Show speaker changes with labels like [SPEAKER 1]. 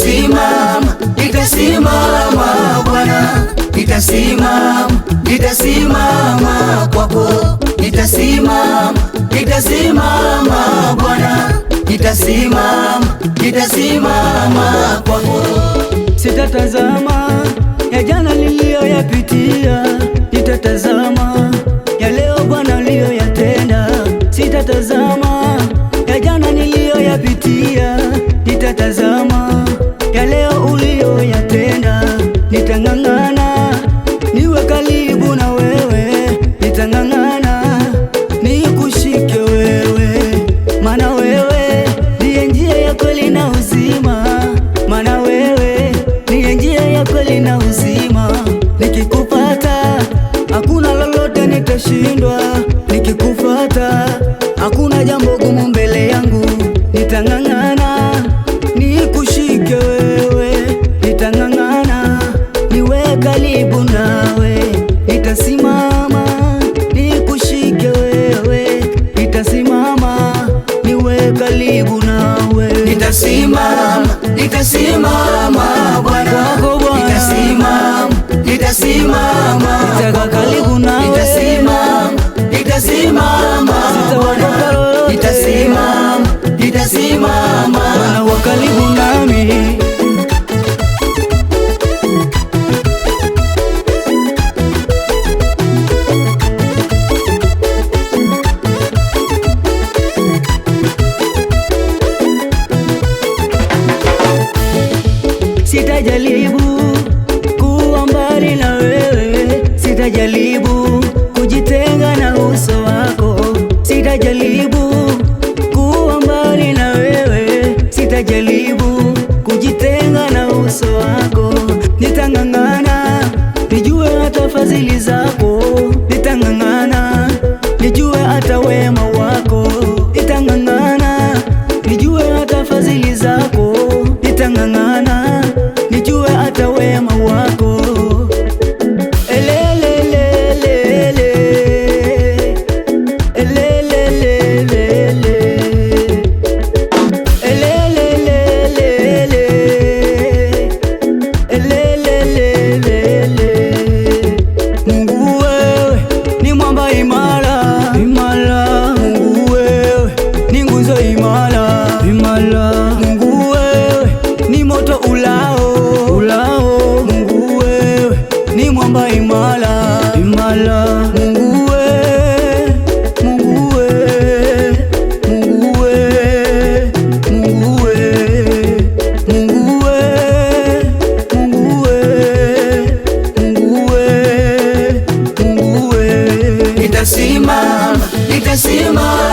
[SPEAKER 1] nitasimama, nitasimama Bwana, nitasimama, nitasimama kwako, nitasimama, nitasimama Bwana, nitasimama, nitasimama kwako.
[SPEAKER 2] Sitatazama ya jana niliyoyapitia, nitatazama ya leo Bwana uliyoyatenda. Sitatazama ya jana niliyoyapitia, nitatazama ya leo uliyoyatenda. Nitang'ang'ana niwe karibu na wewe, nitang'ang'ana nikushike wewe, maana wewe ndiye njia ya kweli na uzima, maana wewe ndiye njia ya kweli na uzima. Nikikupata hakuna lolote nitashindwa, nikikupata hakuna jambo gumu mbele yangu. Nitang'ang'ana nikushike wewe, nitang'ang'ana niwe karibu nawe, nitasimama nikushike wewe, nitasimama niwe karibu nawe.
[SPEAKER 1] Nitasimama, nitasimama Bwana, nitasimama, nitasimama
[SPEAKER 2] nitakaa karibu nawe,
[SPEAKER 1] nitasimama, nitasimama Bwana, nitasimama, nitasimama
[SPEAKER 2] Bwana wa karibu nami. Sitajaribu kuwa mbali na wewe, sitajaribu kujitenga na uso wako, sitajaribu kuwa mbali na wewe, sitajaribu kujitenga na uso wako. Nitang'ang'ana nijue hata fadhili zako, nitang'ang'ana nijue hata wema wako, nitang'ang'ana nijue hata fadhili zako, nitang'ang'ana nijue hata wema wako. Elelelelele, elelelelele, elelelelele, elelelelele. Mungu wewe ni mwamba imara, imara. Mungu wewe ni nguzo imara, imara. Mungu wewe ni moto ulao, ulao. Mungu wewe ni mwamba imara, imara. Mungu wewe, Mungu wewe, Mungu wewe, Mungu wewe, Mungu wewe, Mungu wewe, Mungu wewe, Mungu wewe.
[SPEAKER 1] nitasimama, nitasimama